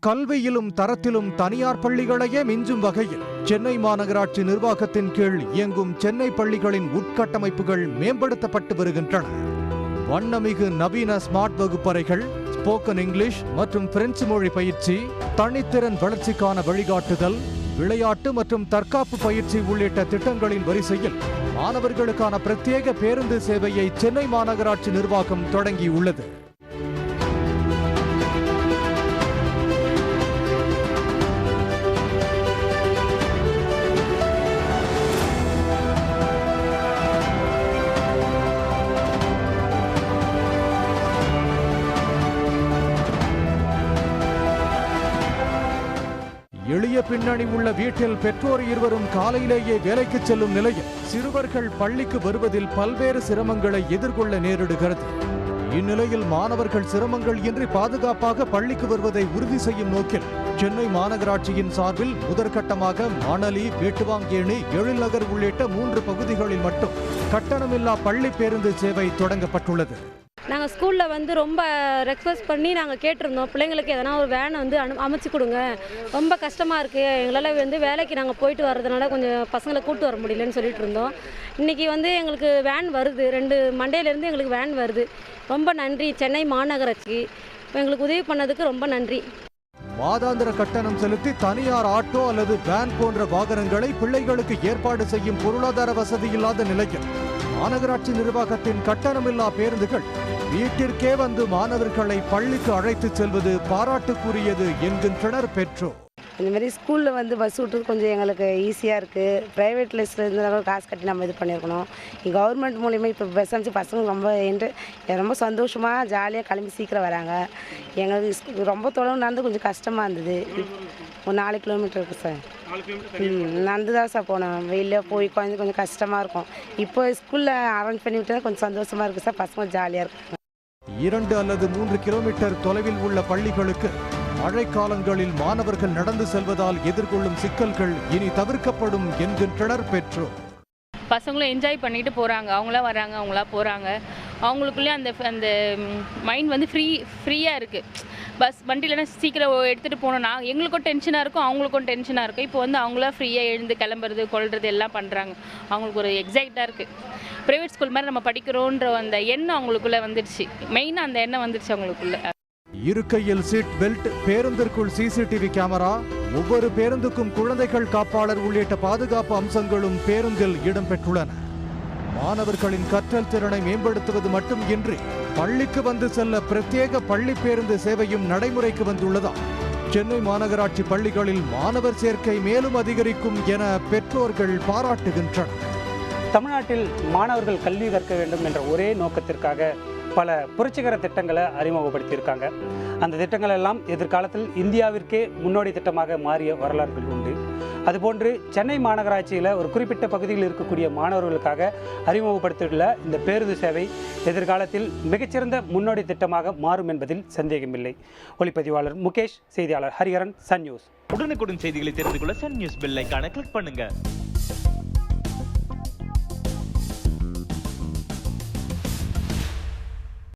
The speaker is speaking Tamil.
கல்வியிலும் தரத்திலும் தனியார் பள்ளிகளையே மிஞ்சும் வகையில் சென்னை மாநகராட்சி நிர்வாகத்தின் கீழ் இயங்கும் சென்னை பள்ளிகளின் உட்கட்டமைப்புகள் மேம்படுத்தப்பட்டு வருகின்றன. வண்ணமிகு நவீன ஸ்மார்ட் வகுப்பறைகள், ஸ்போக்கன் இங்கிலீஷ் மற்றும் பிரெஞ்சு மொழி பயிற்சி, தனித்திறன் வளர்ச்சிக்கான வழிகாட்டுதல், விளையாட்டு மற்றும் தற்காப்பு பயிற்சி உள்ளிட்ட திட்டங்களின் வரிசையில் மாணவர்களுக்கான பிரத்யேக பேருந்து சேவையை சென்னை மாநகராட்சி நிர்வாகம் தொடங்கியுள்ளது. எளிய பின்னணி உள்ள வீட்டில் பெற்றோர் இருவரும் காலையிலேயே வேலைக்கு செல்லும் நிலையில் சிறுவர்கள் பள்ளிக்கு வருவதில் பல்வேறு சிரமங்களை எதிர்கொள்ள நேரிடுகிறது. இந்நிலையில் மாணவர்கள் சிரமங்கள் இன்றி பாதுகாப்பாக பள்ளிக்கு வருவதை உறுதி செய்யும் நோக்கில் சென்னை மாநகராட்சியின் சார்பில் முதற்கட்டமாக மணலி, வேட்டுவாங்கேணி, எழில்நகர் உள்ளிட்ட 3 பகுதிகளில் மட்டும் கட்டணமில்லா பள்ளி பேருந்து சேவை தொடங்கப்பட்டுள்ளது. நாங்கள் ஸ்கூலில் ரொம்ப ரெக்வஸ்ட் பண்ணி நாங்கள் கேட்டிருந்தோம், பிள்ளைங்களுக்கு எதனா ஒரு வேனை அமைச்சு கொடுங்க, ரொம்ப கஷ்டமாக இருக்குது, எங்களால் வேலைக்கு நாங்கள் போயிட்டு வர்றதுனால கொஞ்சம் பசங்களை கூப்பிட்டு வர முடியலன்னு சொல்லிட்டு இருந்தோம். இன்றைக்கி எங்களுக்கு வேன் வருது, 2 மண்டேலேருந்து எங்களுக்கு வேன் வருது. ரொம்ப நன்றி சென்னை மாநகராட்சிக்கு, எங்களுக்கு உதவி பண்ணதுக்கு ரொம்ப நன்றி. மாதாந்திர கட்டணம் செலுத்தி தனியார் ஆட்டோ அல்லது வேன் போன்ற வாகனங்களை பிள்ளைகளுக்கு ஏற்பாடு செய்யும் பொருளாதார வசதி இல்லாத நிலையில் மாநகராட்சி நிர்வாகத்தின் கட்டணமில்லா பேருந்துகள் வீட்டிற்கே வந்து மாணவர்களை பள்ளிக்கு அழைத்து செல்வது பாராட்டுக்குரியது என்கின்றனர் பெற்றோர். இந்த மாதிரி ஸ்கூலில் பஸ் விட்டுறது கொஞ்சம் எங்களுக்கு ஈஸியாக இருக்குது. ப்ரைவேட் லிஸ்ட்டில் இருந்தாலும் காசு கட்டி நம்ம இது பண்ணியிருக்கணும். கவர்மெண்ட் மூலிமா இப்போ பஸ் அமைச்சு பசங்க ரொம்ப சந்தோஷமாக ஜாலியாக கிளம்பி சீக்கிரம் வராங்க. எங்களுக்கு ரொம்ப தொலைவு நடந்து கொஞ்சம் கஷ்டமாக இருந்தது. ஒரு 4 கிலோமீட்டர் இருக்குது சார். நடந்து தான் சார் போனோம். வெயிலில் போய் கொஞ்சம் கஷ்டமாக இருக்கும். இப்போ ஸ்கூலில் அரேஞ்ச் பண்ணி விட்டு கொஞ்சம் சந்தோஷமாக இருக்குது சார். பசங்க ஜாலியாக இருக்கும். 2 அல்லது 3 கிலோமீட்டர் தொலைவில் உள்ள பள்ளிகளுக்கு மழைக்காலங்களில் மாணவர்கள் நடந்து செல்வதால் எதிர்கொள்ளும் சிக்கல்கள் இனி தவிர்க்கப்படும் என்கின்றனர் பெற்றோர். பசங்களும் என்ஜாய் பண்ணிட்டு போகிறாங்க, அவங்களா வராங்க, அவங்களா போகிறாங்க. அவங்களுக்குள்ளே அந்த மைண்ட் ஃப்ரீயாக இருக்குது. பஸ் வண்டியிலனா சீக்கிரம் எடுத்துகிட்டு போனோன்னா எங்களுக்கும் டென்ஷனாக இருக்கும், அவங்களுக்கும் டென்ஷனாக இருக்கும். இப்போ அவங்களா ஃப்ரீயாக எழுந்து கிளம்புறது, கொள்வது எல்லாம் பண்ணுறாங்க. அவங்களுக்கு ஒரு எக்ஸைட்டாக இருக்குது. ப்ரைவேட் ஸ்கூல் மாதிரி நம்ம படிக்கிறோன்ற அந்த எண்ணம் அவங்களுக்குள்ளே வந்துடுச்சு. மெயினாக அந்த எண்ணம் வந்துடுச்சு அவங்களுக்குள்ள. இருக்கையில் சீட் பெல்ட், பேருந்திற்குள் சிசிடிவி கேமரா, ஒவ்வொரு பேருந்துக்கும் குழந்தைகள் காப்பாளர் உள்ளிட்ட பாதுகாப்பு அம்சங்களும் பேருந்தில் இடம்பெற்றுள்ளன. மாணவர்களின் கற்றல் திறனை மேம்படுத்துவது மட்டுமின்றி பள்ளிக்கு வந்து செல்ல பிரத்யேக பள்ளி பேருந்து சேவையும் நடைமுறைக்கு வந்துள்ளதால் சென்னை மாநகராட்சி பள்ளிகளில் மாணவர் சேர்க்கை மேலும் அதிகரிக்கும் என பெற்றோர்கள் பாராட்டுகின்றனர். தமிழ்நாட்டில் மாணவர்கள் கல்வி கற்க வேண்டும் என்ற ஒரே நோக்கத்திற்காக பல புரட்சிகர திட்டங்களை அறிமுகப்படுத்தியிருக்காங்க. அந்த திட்டங்கள் எல்லாம் எதிர்காலத்தில் இந்தியாவிற்கே முன்னோடி திட்டமாக மாறிய வரலாறுகள் உண்டு. அதுபோன்று சென்னை மாநகராட்சியில் ஒரு குறிப்பிட்ட பகுதியில் இருக்கக்கூடிய மாணவர்களுக்காக அறிமுகப்படுத்தியுள்ள இந்த பேருந்து சேவை எதிர்காலத்தில் மிகச்சிறந்த முன்னோடி திட்டமாக மாறும் என்பதில் சந்தேகமில்லை. ஒளிப்பதிவாளர் முகேஷ், செய்தியாளர் ஹரிஹரன், சன் நியூஸ். உடனுக்குடன் செய்திகளை தெரிந்து கொள்ள சன் நியூஸ் பெல் ஐகானை கிளிக் பண்ணுங்க.